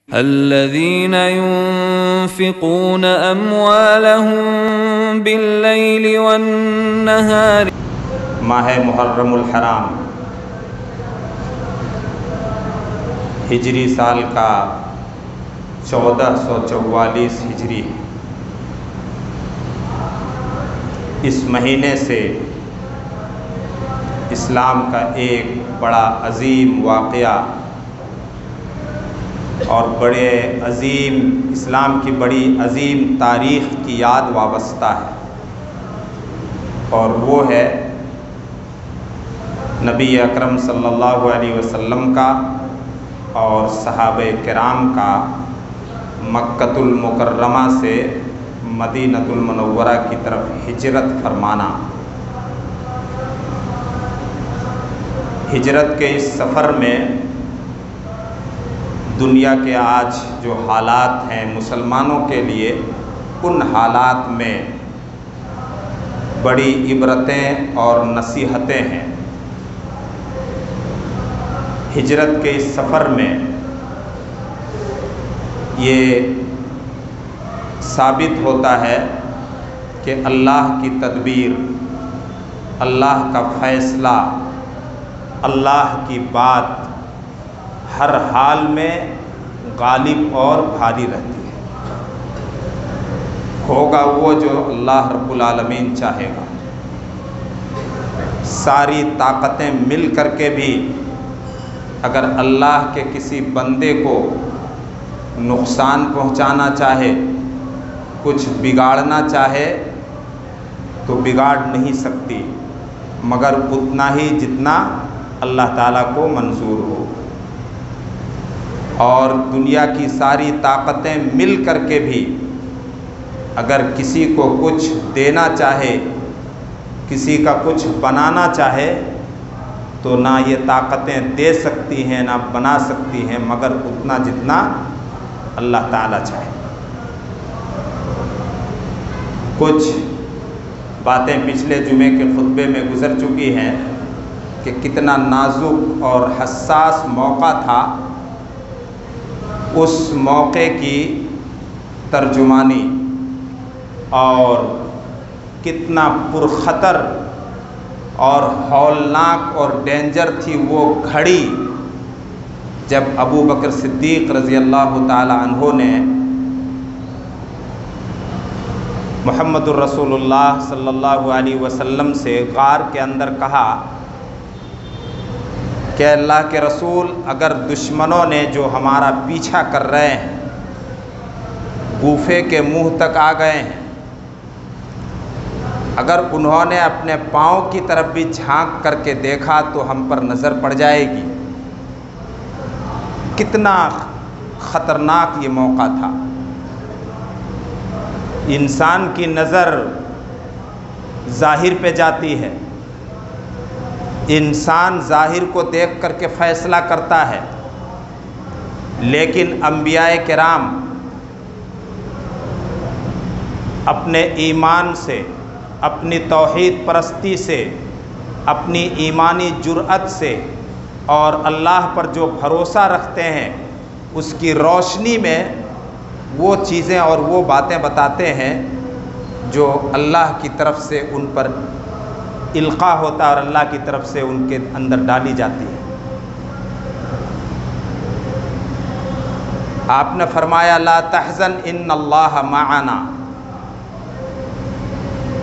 الذين ينفقون أموالهم بالليل والنهار ماہ محرم الحرام ہجری سال کا 1444 ہجری، اس مہینے سے اسلام کا ایک بڑا عظیم واقعہ اور بڑے عظیم اسلام کی بڑی عظیم تاریخ کی یاد وابستہ ہے، اور وہ ہے نبی اکرم صلی اللہ علیہ وسلم کا اور صحابہ کرام کا مکۃ المکرمہ سے مدینہ المنورہ کی طرف ہجرت فرمانا۔ ہجرت کے اس سفر میں دنیا کے آج جو حالات ہیں مسلمانوں کے لیے، ان حالات میں بڑی عبرتیں اور نصیحتیں ہیں۔ ہجرت کے اس سفر میں یہ ثابت ہوتا ہے کہ اللہ کی تدبیر، اللہ کا فیصلہ، اللہ کی بات ہر حال میں غالب اور بھاری رہتی ہے۔ ہوگا وہ جو اللہ رب العالمین چاہے گا۔ ساری طاقتیں مل کر کے بھی اگر اللہ کے کسی بندے کو نقصان پہنچانا چاہے، کچھ بگاڑنا چاہے تو بگاڑ نہیں سکتی، مگر اتنا ہی جتنا اللہ تعالیٰ کو منظور ہو۔ اور دنیا کی ساری طاقتیں مل کر کے بھی اگر کسی کو کچھ دینا چاہے، کسی کا کچھ بنانا چاہے، تو نہ یہ طاقتیں دے سکتی ہیں نہ بنا سکتی ہیں، مگر اتنا جتنا اللہ تعالیٰ چاہے۔ کچھ باتیں پچھلے جمعے کے خطبے میں گزر چکی ہیں کہ کتنا نازک اور حساس موقع تھا، اس موقع کی ترجمانی، اور کتنا پرخطر اور ہولناک اور ڈینجر تھی وہ گھڑی جب ابو بکر صدیق رضی اللہ تعالی عنہ نے محمد الرسول اللہ صلی اللہ علیہ وسلم سے غار کے اندر کہا کہ اللہ کے رسول، اگر دشمنوں نے جو ہمارا پیچھا کر رہے ہیں گوفے کے منہ تک آ گئے ہیں، اگر انہوں نے اپنے پاؤں کی طرف بھی جھانک کر کے دیکھا تو ہم پر نظر پڑ جائے گی۔ کتنا خطرناک یہ موقع تھا۔ انسان کی نظر ظاہر پہ جاتی ہے، انسان ظاہر کو دیکھ کر کے فیصلہ کرتا ہے، لیکن انبیاء کرام اپنے ایمان سے، اپنی توحید پرستی سے، اپنی ایمانی جرأت سے اور اللہ پر جو بھروسہ رکھتے ہیں، اس کی روشنی میں وہ چیزیں اور وہ باتیں بتاتے ہیں جو اللہ کی طرف سے ان پر القاء ہوتا ہے اور اللہ کی طرف سے ان کے اندر ڈالی جاتی ہے۔ آپ نے فرمایا لا تحزن ان اللہ معنا،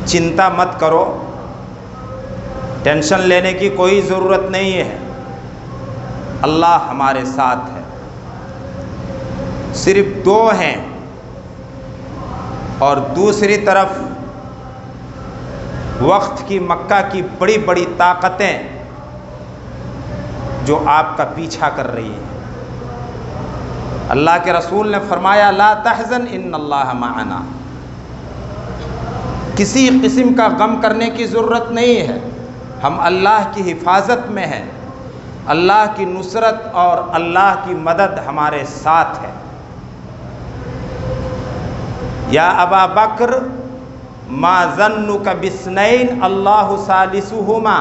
چنتا مت کرو، ٹینشن لینے کی کوئی ضرورت نہیں ہے، اللہ ہمارے ساتھ ہے۔ صرف دو ہیں، اور دوسری طرف وقت کی مکہ کی بڑی بڑی طاقتیں جو آپ کا پیچھا کر رہی ہیں۔ اللہ کے رسول نے فرمایا لا تحزن ان اللہ معنا، کسی قسم کا غم کرنے کی ضرورت نہیں ہے، ہم اللہ کی حفاظت میں ہیں، اللہ کی نصرت اور اللہ کی مدد ہمارے ساتھ ہے۔ یا ابا بکر ما ظنک باثنین اللہ ثالثہما،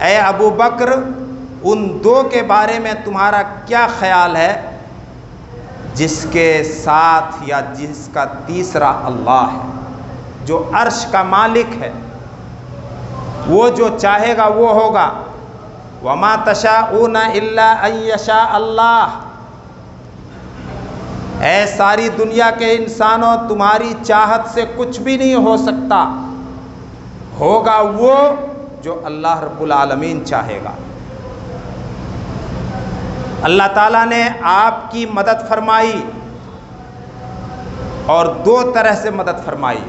اے ابو بکر ان دو کے بارے میں تمہارا کیا خیال ہے جس کے ساتھ یا جس کا تیسرا اللہ ہے، جو عرش کا مالک ہے، وہ جو چاہے گا وہ ہوگا۔ وما تشاءون الا ان یشاء اللہ، اے ساری دنیا کے انسانوں، تمہاری چاہت سے کچھ بھی نہیں ہو سکتا، ہوگا وہ جو اللہ رب العالمین چاہے گا۔ اللہ تعالیٰ نے آپ کی مدد فرمائی اور دو طرح سے مدد فرمائی۔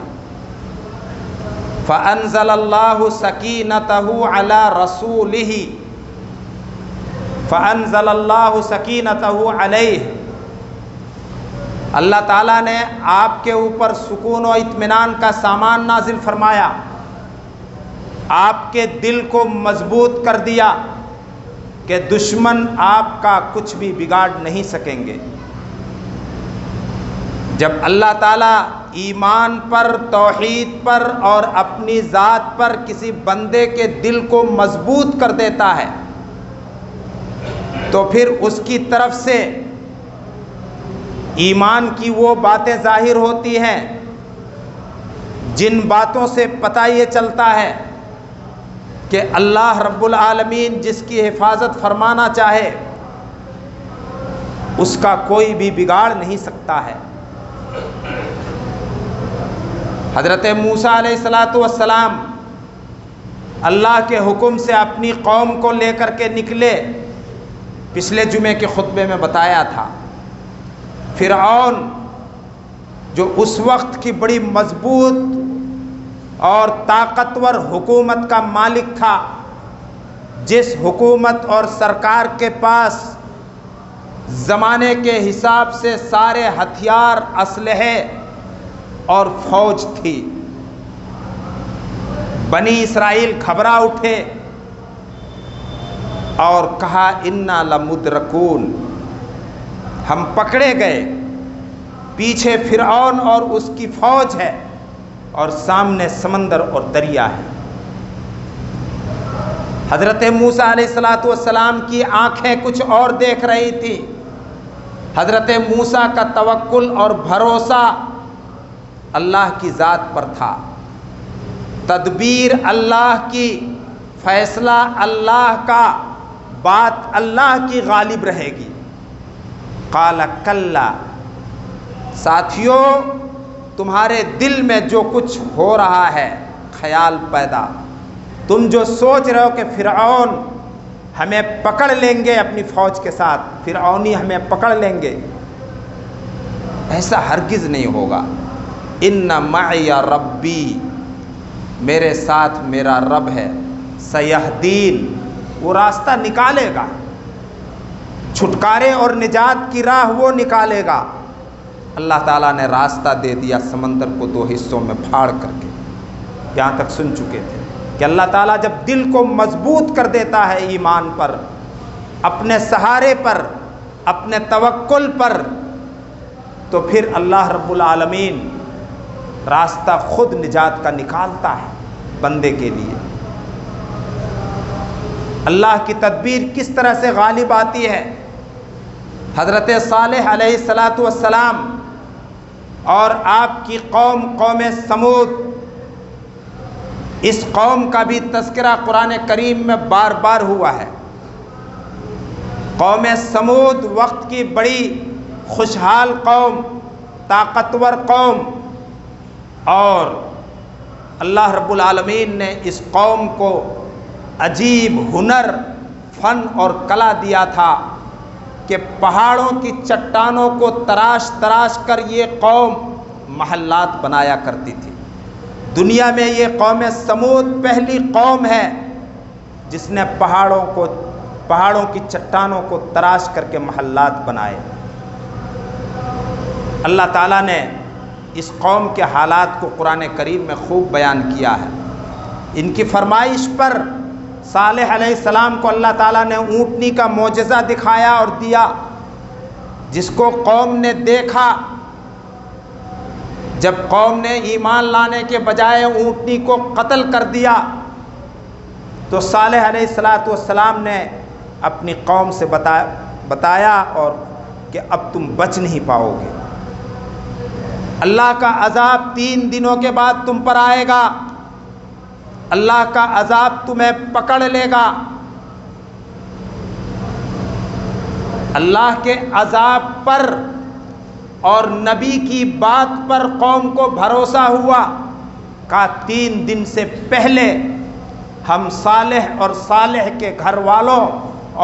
فَأَنزَلَ اللَّهُ سَكِينَتَهُ عَلَى رَسُولِهِ، فَأَنزَلَ اللَّهُ سَكِينَتَهُ عَلَيْهِ، اللہ تعالیٰ نے آپ کے اوپر سکون و اطمینان کا سامان نازل فرمایا، آپ کے دل کو مضبوط کر دیا کہ دشمن آپ کا کچھ بھی بگاڑ نہیں سکیں گے۔ جب اللہ تعالیٰ ایمان پر، توحید پر اور اپنی ذات پر کسی بندے کے دل کو مضبوط کر دیتا ہے تو پھر اس کی طرف سے ایمان کی وہ باتیں ظاہر ہوتی ہیں جن باتوں سے پتہ یہ چلتا ہے کہ اللہ رب العالمین جس کی حفاظت فرمانا چاہے اس کا کوئی بھی بگاڑ نہیں سکتا ہے۔ حضرت موسیٰ علیہ السلام اللہ کے حکم سے اپنی قوم کو لے کر کے نکلے، پچھلے جمعے کے خطبے میں بتایا تھا۔ فرعون جو اس وقت کی بڑی مضبوط اور طاقتور حکومت کا مالک تھا، جس حکومت اور سرکار کے پاس زمانے کے حساب سے سارے ہتھیار، اسلحے اور فوج تھی، بنی اسرائیل گھبرا اٹھے اور کہا انا لمدرکون، ہم پکڑے گئے، پیچھے فرعون اور اس کی فوج ہے اور سامنے سمندر اور دریا ہے۔ حضرت موسیٰ علیہ السلام کی آنکھیں کچھ اور دیکھ رہی تھی۔ حضرت موسیٰ کا توکل اور بھروسہ اللہ کی ذات پر تھا، تدبیر اللہ کی، فیصلہ اللہ کا، بات اللہ کی غالب رہے گی۔ قال کلا، ساتھیوں تمہارے دل میں جو کچھ ہو رہا ہے خیال پیدا، تم جو سوچ رہے ہو کہ فرعون ہمیں پکڑ لیں گے اپنی فوج کے ساتھ، فرعونی ہمیں پکڑ لیں گے، ایسا ہرگز نہیں ہوگا۔ ان معی ربی، میرے ساتھ میرا رب ہے، سیہدین، وہ راستہ نکالے گا، چھٹکارے اور نجات کی راہ وہ نکالے گا۔ اللہ تعالیٰ نے راستہ دے دیا سمندر کو دو حصوں میں پھاڑ کر کے۔ یہاں تک سن چکے تھے کہ اللہ تعالیٰ جب دل کو مضبوط کر دیتا ہے ایمان پر، اپنے سہارے پر، اپنے توکل پر، تو پھر اللہ رب العالمین راستہ خود نجات کا نکالتا ہے بندے کے لیے۔ اللہ کی تدبیر کس طرح سے غالب آتی ہے؟ حضرت صالح علیہ السلام اور آپ کی قوم، قوم سمود، اس قوم کا بھی تذکرہ قرآن کریم میں بار بار ہوا ہے۔ قوم سمود وقت کی بڑی خوشحال قوم، طاقتور قوم، اور اللہ رب العالمین نے اس قوم کو عجیب ہنر، فن اور کلا دیا تھا کہ پہاڑوں کی چٹانوں کو تراش تراش کر یہ قوم محلات بنایا کرتی تھی۔ دنیا میں یہ قوم سمود پہلی قوم ہے جس نے پہاڑوں کی چٹانوں کو تراش کر کے محلات بنائے۔ اللہ تعالیٰ نے اس قوم کے حالات کو قرآن کریم میں خوب بیان کیا ہے۔ ان کی فرمائش پر صالح علیہ السلام کو اللہ تعالیٰ نے اونٹنی کا معجزہ دکھایا اور دیا، جس کو قوم نے دیکھا۔ جب قوم نے ایمان لانے کے بجائے اونٹنی کو قتل کر دیا تو صالح علیہ السلام نے اپنی قوم سے بتایا اور کہ اب تم بچ نہیں پاؤ گے۔ اللہ کا عذاب 3 دنوں کے بعد تم پر آئے گا، اللہ کا عذاب تمہیں پکڑ لے گا۔ اللہ کے عذاب پر اور نبی کی بات پر قوم کو بھروسہ ہوا، کہا 3 دن سے پہلے ہم صالح اور صالح کے گھر والوں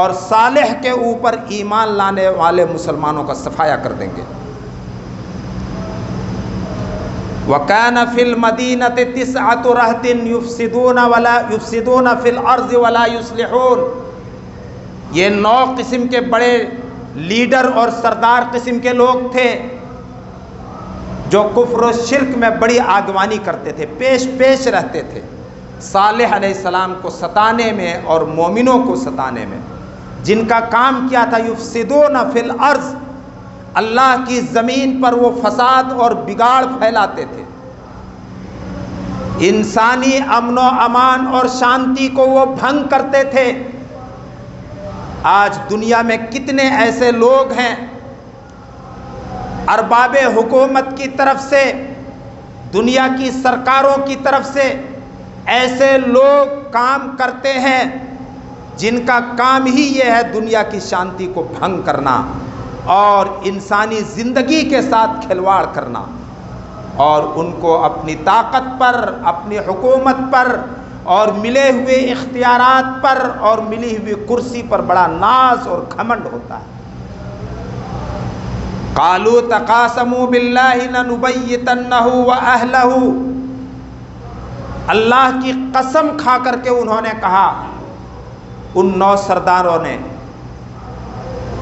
اور صالح کے اوپر ایمان لانے والے مسلمانوں کا صفایا کر دیں گے۔ وَكَانَ فِي الْمَدِينَةِ 9 رَهْطٍ يُفْسِدُونَ فِي الْأَرْضِ وَلَا يُصْلِحُونَ۔ یہ 9 قسم کے بڑے لیڈر اور سردار قسم کے لوگ تھے جو کفر و شرک میں بڑی آگوانی کرتے تھے، پیش رہتے تھے صالح علیہ السلام کو ستانے میں اور مومنوں کو ستانے میں۔ جن کا کام کیا تھا یفسدون فی الارض، اللہ کی زمین پر وہ فساد اور بگاڑ پھیلاتے تھے، انسانی امن و امان اور شانتی کو وہ بھنگ کرتے تھے۔ آج دنیا میں کتنے ایسے لوگ ہیں ارباب حکومت کی طرف سے، دنیا کی سرکاروں کی طرف سے ایسے لوگ کام کرتے ہیں جن کا کام ہی یہ ہے دنیا کی شانتی کو بھنگ کرنا اور انسانی زندگی کے ساتھ کھلواڑ کرنا، اور ان کو اپنی طاقت پر، اپنی حکومت پر اور ملے ہوئے اختیارات پر اور ملی ہوئی کرسی پر بڑا ناز اور گھمنڈ ہوتا ہے۔ قالوا تقاسموا باللہ لنبیتنہ واہلہ، اللہ کی قسم کھا کر کے انہوں نے کہا ان 9 سرداروں نے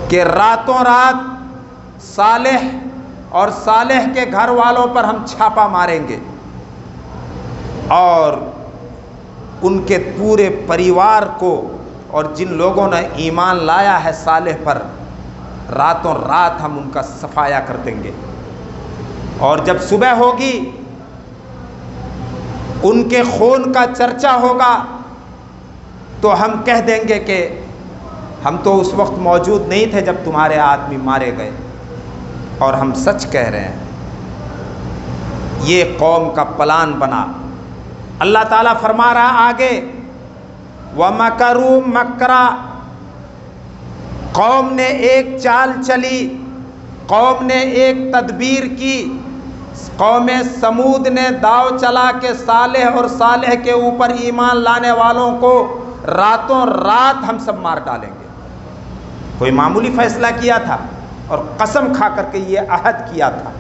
کہ راتوں رات صالح اور صالح کے گھر والوں پر ہم چھاپا ماریں گے اور ان کے پورے پریوار کو اور جن لوگوں نے ایمان لایا ہے صالح پر راتوں رات ہم ان کا صفایا کر دیں گے، اور جب صبح ہوگی ان کے خون کا چرچا ہوگا تو ہم کہہ دیں گے کہ ہم تو اس وقت موجود نہیں تھے جب تمہارے آدمی مارے گئے، اور ہم سچ کہہ رہے ہیں۔ یہ قوم کا پلان بنا۔ اللہ تعالیٰ فرما رہا آگے وَمَكَرُوا مَكْرًا، قوم نے ایک چال چلی، قوم نے ایک تدبیر کی۔ قوم سمود نے داؤ چلا کہ صالح اور صالح کے اوپر ایمان لانے والوں کو راتوں رات ہم سب مار ڈالیں گے۔ کوئی معمولی فیصلہ کیا تھا اور قسم کھا کر کے یہ عہد کیا تھا۔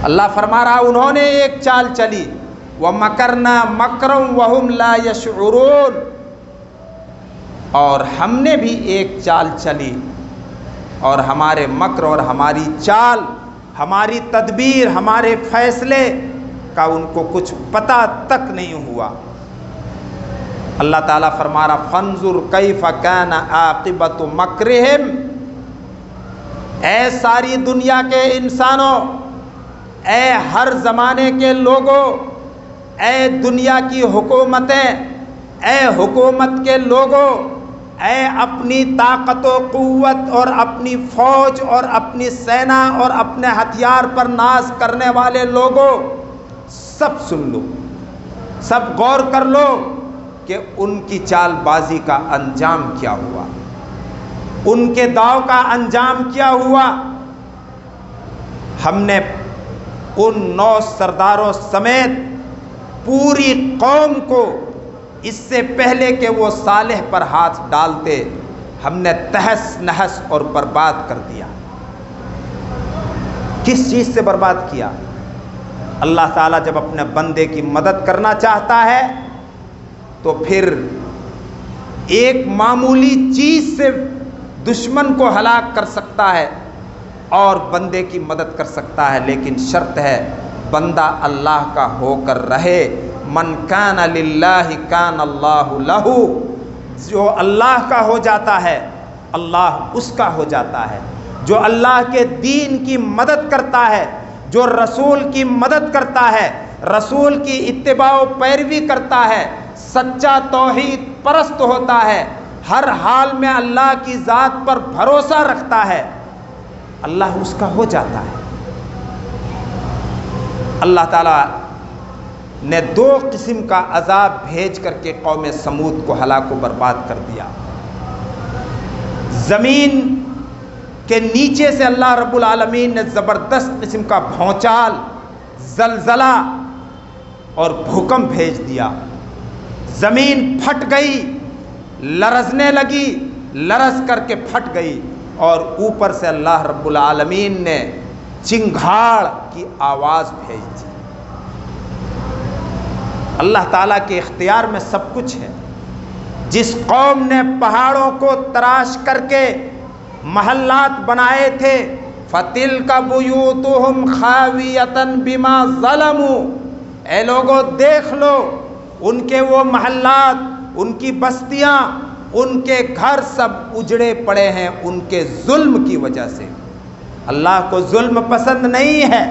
اللہ فرما رہا انہوں نے ایک چال چلی وَمَكَرْنَا مَكْرًا وَهُمْ لَا يَشْعُرُونَ، اور ہم نے بھی ایک چال چلی اور ہمارے مکر اور ہماری چال، ہماری تدبیر، ہمارے فیصلے کا ان کو کچھ پتہ تک نہیں ہوا۔ اللہ تعالیٰ فرما رہا فَانظُرْ كَيْفَ كَانَ عَاقِبَةُ مَكْرِهِمْ، اے ساری دنیا کے انسانوں، اے ہر زمانے کے لوگوں، اے دنیا کی حکومتیں، اے حکومت کے لوگوں، اے اپنی طاقت و قوت اور اپنی فوج اور اپنی سینا اور اپنے ہتھیار پر ناز کرنے والے لوگوں، سب سن لو، سب غور کر لو کہ ان کی چال بازی کا انجام کیا ہوا، ان کے داؤ کا انجام کیا ہوا۔ ہم نے ان 9 سرداروں سمیت پوری قوم کو اس سے پہلے کہ وہ صالح پر ہاتھ ڈالتے ہم نے تہس نہس اور برباد کر دیا۔ کس چیز سے برباد کیا؟ اللہ تعالیٰ جب اپنے بندے کی مدد کرنا چاہتا ہے تو پھر ایک معمولی چیز سے دشمن کو ہلاک کر سکتا ہے اور بندے کی مدد کر سکتا ہے، لیکن شرط ہے بندہ اللہ کا ہو کر رہے۔ من کان للہ کان اللہ لہ، جو اللہ کا ہو جاتا ہے اللہ اس کا ہو جاتا ہے۔ جو اللہ کے دین کی مدد کرتا ہے، جو رسول کی مدد کرتا ہے، رسول کی اتباع و پیروی کرتا ہے، سچا توحید پرست ہوتا ہے، ہر حال میں اللہ کی ذات پر بھروسہ رکھتا ہے، اللہ اس کا ہو جاتا ہے۔ اللہ تعالیٰ نے 2 قسم کا عذاب بھیج کر کے قوم سمود کو ہلاک و برباد کر دیا۔ زمین کے نیچے سے اللہ رب العالمین نے زبردست قسم کا بھونچال، زلزلہ اور بھوکمپ بھیج دیا۔ زمین پھٹ گئی، لرزنے لگی، لرز کر کے پھٹ گئی، اور اوپر سے اللہ رب العالمین نے چنگھاڑ کی آواز بھیج دی۔ اللہ تعالیٰ کے اختیار میں سب کچھ ہے۔ جس قوم نے پہاڑوں کو تراش کر کے محلات بنائے تھے، فَتِلْكَ بُيُوتُهُمْ خَاوِيَةً بِمَا ظَلَمُوا، اے لوگو دیکھ لو ان کے وہ محلات، ان کی بستیاں، ان کے گھر سب اجڑے پڑے ہیں ان کے ظلم کی وجہ سے۔ اللہ کو ظلم پسند نہیں ہے۔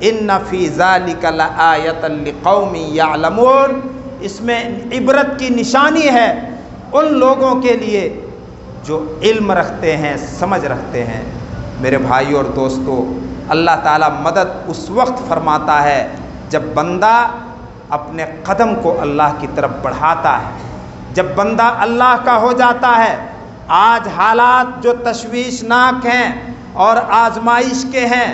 ان فی ذلک لآیۃ لقوم یعلمون، اس میں عبرت کی نشانی ہے ان لوگوں کے لیے جو علم رکھتے ہیں، سمجھ رکھتے ہیں۔ میرے بھائیو اور دوستو، اللہ تعالیٰ مدد اس وقت فرماتا ہے جب بندہ اپنے قدم کو اللہ کی طرف بڑھاتا ہے، جب بندہ اللہ کا ہو جاتا ہے۔ آج حالات جو تشویشناک ہیں اور آزمائش کے ہیں،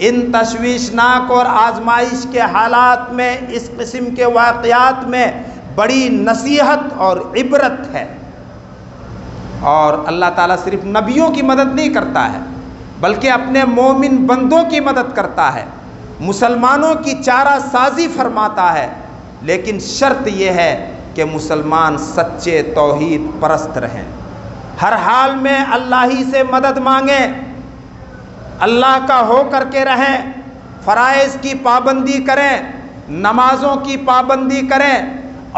ان تشویشناک اور آزمائش کے حالات میں اس قسم کے واقعات میں بڑی نصیحت اور عبرت ہے۔ اور اللہ تعالیٰ صرف نبیوں کی مدد نہیں کرتا ہے بلکہ اپنے مومن بندوں کی مدد کرتا ہے، مسلمانوں کی چارہ سازی فرماتا ہے، لیکن شرط یہ ہے کہ مسلمان سچے توحید پرست رہیں، ہر حال میں اللہ ہی سے مدد مانگیں، اللہ کا ہو کر کے رہیں، فرائض کی پابندی کریں، نمازوں کی پابندی کریں،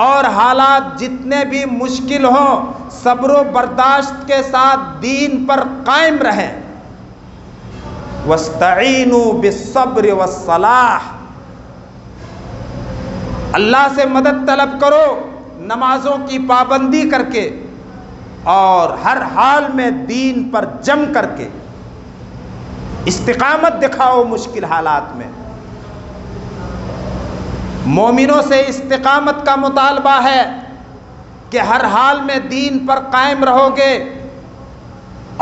اور حالات جتنے بھی مشکل ہوں صبر و برداشت کے ساتھ دین پر قائم رہیں۔ وَاسْتَعِینُوا بِالصَّبْرِ وَالصَّلَاحِ، اللہ سے مدد طلب کرو نمازوں کی پابندی کر کے، اور ہر حال میں دین پر جم کر کے استقامت دکھاؤ مشکل حالات میں۔ مومنوں سے استقامت کا مطالبہ ہے کہ ہر حال میں دین پر قائم رہو گے،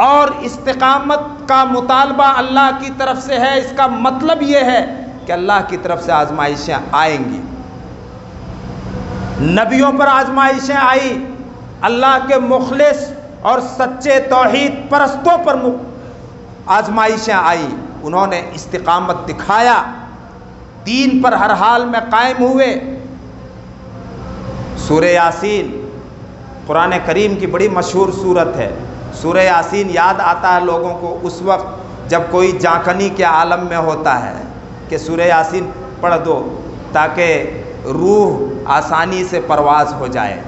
اور استقامت کا مطالبہ اللہ کی طرف سے ہے۔ اس کا مطلب یہ ہے کہ اللہ کی طرف سے آزمائشیں آئیں گی۔ نبیوں پر آزمائشیں آئی، اللہ کے مخلص اور سچے توحید پرستوں پر آزمائشیں آئی، انہوں نے استقامت دکھایا، دین پر ہر حال میں قائم ہوئے۔ سورہ یاسین قرآن کریم کی بڑی مشہور سورت ہے۔ سورہ یاسین یاد آتا ہے لوگوں کو اس وقت جب کوئی جانکنی کے عالم میں ہوتا ہے کہ سورہ یاسین پڑھ دو تاکہ روح آسانی سے پرواز ہو جائے،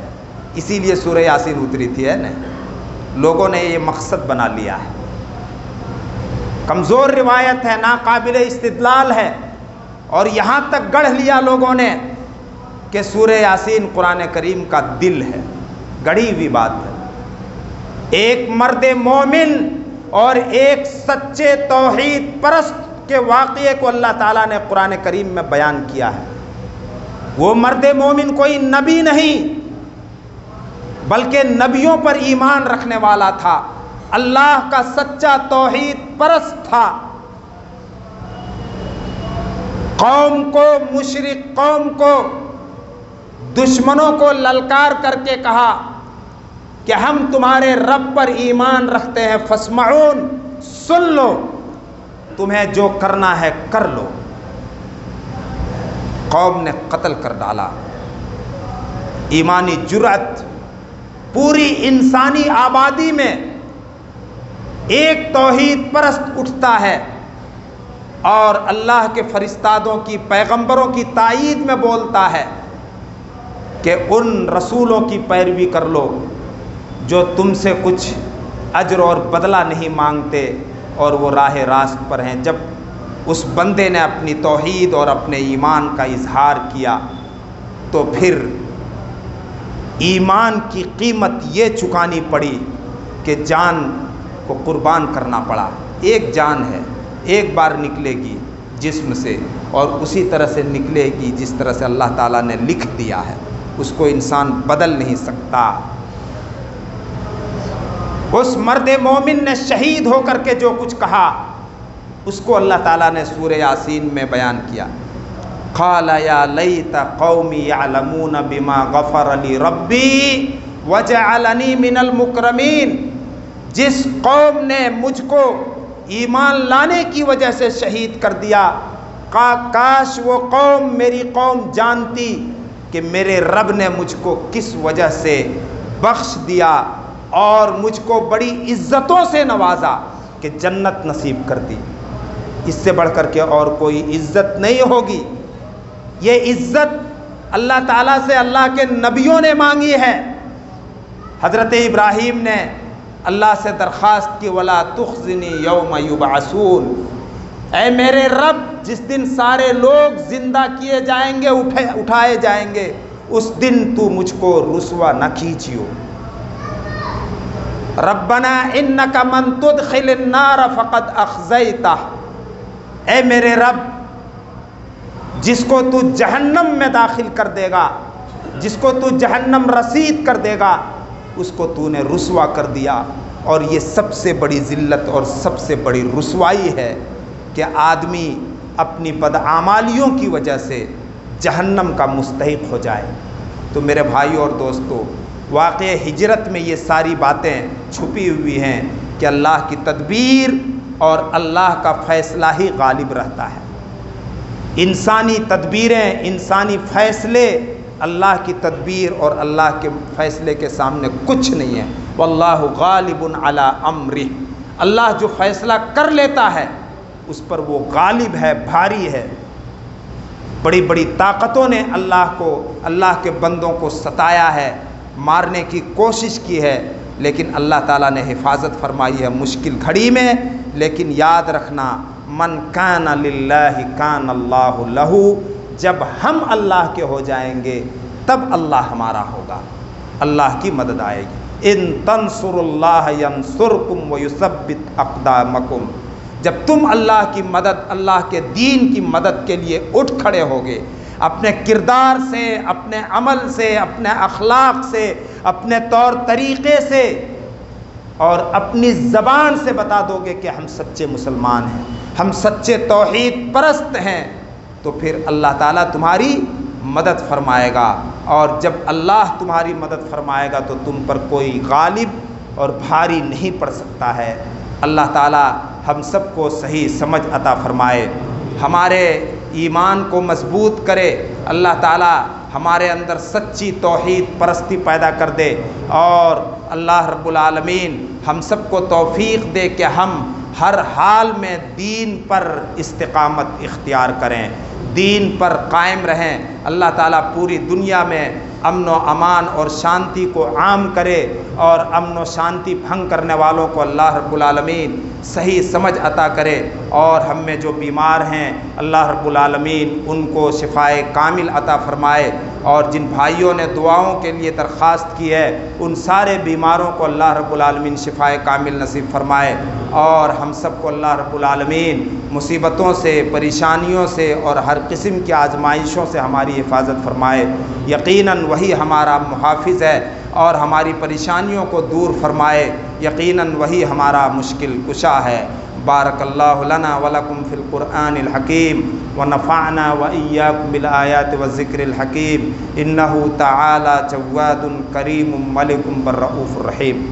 اسی لیے سورہ یاسین اتری تھی، ہے نا؟ لوگوں نے یہ مقصد بنا لیا ہے، کمزور روایت ہے، ناقابل استدلال ہے، اور یہاں تک گڑھ لیا لوگوں نے کہ سورہ یاسین قرآن کریم کا دل ہے۔ گڑھی ہوئی بات ہے۔ ایک مرد مومن اور ایک سچے توحید پرست کے واقعے کو اللہ تعالیٰ نے قرآن کریم میں بیان کیا ہے۔ وہ مرد مومن کوئی نبی نہیں بلکہ نبیوں پر ایمان رکھنے والا تھا، اللہ کا سچا توحید پرست تھا۔ قوم کو، مشرک قوم کو، دشمنوں کو للکار کر کے کہا کہ ہم تمہارے رب پر ایمان رکھتے ہیں، فاسمعون، سن لو، تمہیں جو کرنا ہے کر لو۔ قوم نے قتل کر ڈالا۔ ایمانی جرأت، پوری انسانی آبادی میں ایک توحید پرست اٹھتا ہے اور اللہ کے فرستادوں کی، پیغمبروں کی تائید میں بولتا ہے کہ ان رسولوں کی پیروی کر لو جو تم سے کچھ اجر اور بدلہ نہیں مانگتے اور وہ راہ راست پر ہیں۔ جب اس بندے نے اپنی توحید اور اپنے ایمان کا اظہار کیا تو پھر ایمان کی قیمت یہ چکانی پڑی کہ جان کو قربان کرنا پڑا. ایک جان ہے، ایک بار نکلے گی جسم سے اور اسی طرح سے نکلے گی جس طرح سے اللہ تعالیٰ نے لکھ دیا ہے، اس کو انسان بدل نہیں سکتا. اس مرد مومن نے شہید ہو کر کے جو کچھ کہا اس کو اللہ تعالیٰ نے سورہ یاسین میں بیان کیا. قال یا لیت قومی یعلمون بما غفر لی ربی وجعلنی من المکرمین. جس قوم نے مجھ کو ایمان لانے کی وجہ سے شہید کر دیا، کاش وہ قوم میری قوم جانتی کہ میرے رب نے مجھ کو کس وجہ سے بخش دیا اور مجھ کو بڑی عزتوں سے نوازا کہ جنت نصیب کر دی. اس سے بڑھ کر کے اور کوئی عزت نہیں ہوگی. یہ عزت اللہ تعالیٰ سے اللہ کے نبیوں نے مانگی ہے. حضرت ابراہیم نے اللہ سے درخواست کی وَلَا تُخْزِنِي يَوْمَ يُبْعَثُونَ. اے میرے رب، جس دن سارے لوگ زندہ کیے جائیں گے، اٹھائے جائیں گے، اس دن تو مجھ کو رسوا نہ کیجیو. ربنا انک من تدخل النار فقد اخزیتہ. اے میرے رب، جس کو تو جہنم میں داخل کر دے گا، جس کو تو جہنم رسید کر دے گا، اس کو تو نے رسوا کر دیا. اور یہ سب سے بڑی ذلت اور سب سے بڑی رسوائی ہے کہ آدمی اپنی بدعمالیوں کی وجہ سے جہنم کا مستحق ہو جائے. تو میرے بھائیوں اور دوستو، واقع ہجرت میں یہ ساری باتیں چھپی ہوئی ہیں کہ اللہ کی تدبیر اور اللہ کا فیصلہ ہی غالب رہتا ہے. انسانی تدبیریں، انسانی فیصلے اللہ کی تدبیر اور اللہ کے فیصلے کے سامنے کچھ نہیں ہے. واللہ غالب علی امرہ. اللہ جو فیصلہ کر لیتا ہے اس پر وہ غالب ہے، بھاری ہے. بڑی بڑی طاقتوں نے اللہ کے بندوں کو ستایا ہے، مارنے کی کوشش کی ہے، لیکن اللہ تعالیٰ نے حفاظت فرمائی ہے مشکل گھڑی میں. لیکن یاد رکھنا، من کان للہ کان اللہ لہ. جب ہم اللہ کے ہو جائیں گے تب اللہ ہمارا ہوگا، اللہ کی مدد آئے گی. ان تنصروا اللہ ینصرکم ویثبت اقدامکم. جب تم اللہ کی مدد، اللہ کے دین کی مدد کے لیے اٹھ کھڑے ہوگے، اپنے کردار سے، اپنے عمل سے، اپنے اخلاق سے، اپنے طور طریقے سے اور اپنی زبان سے بتا دو گے کہ ہم سچے مسلمان ہیں، ہم سچے توحید پرست ہیں، تو پھر اللہ تعالیٰ تمہاری مدد فرمائے گا. اور جب اللہ تمہاری مدد فرمائے گا تو تم پر کوئی غالب اور بھاری نہیں پڑ سکتا ہے. اللہ تعالیٰ ہم سب کو صحیح سمجھ عطا فرمائے، ہمارے ایمان کو مضبوط کرے. اللہ تعالیٰ ہمارے اندر سچی توحید پرستی پیدا کر دے، اور اللہ رب العالمین ہم سب کو توفیق دے کہ ہم ہر حال میں دین پر استقامت اختیار کریں، دین پر قائم رہیں. اللہ تعالیٰ پوری دنیا میں امن و امان اور شانتی کو عام کرے، اور امن و شانتی بھنگ کرنے والوں کو اللہ رب العالمین صحیح سمجھ عطا کرے. اور ہم میں جو بیمار ہیں اللہ رب العالمین ان کو شفائے کامل عطا فرمائے. اور جن بھائیوں نے دعاؤں کے لیے درخواست کی ہے ان سارے بیماروں کو اللہ رب العالمین شفائے کامل نصیب فرمائے. اور ہم سب کو اللہ رب العالمین مصیبتوں سے، پریشانیوں سے اور ہر قسم کی آزمائشوں سے ہماری حفاظت فرمائے. یقیناً وہی ہمارا محافظ ہے اور ہماری پریشانیوں کو دور فرمائے. یقیناً وہی ہمارا مشکل کشا ہے. بارک اللہ لنا ولکم فی القرآن الحکیم ونفعنا وإیاکم بالآیات والذکر الحکیم. انہ تعالی جواد کریم ملک بالرؤوف الرحیم.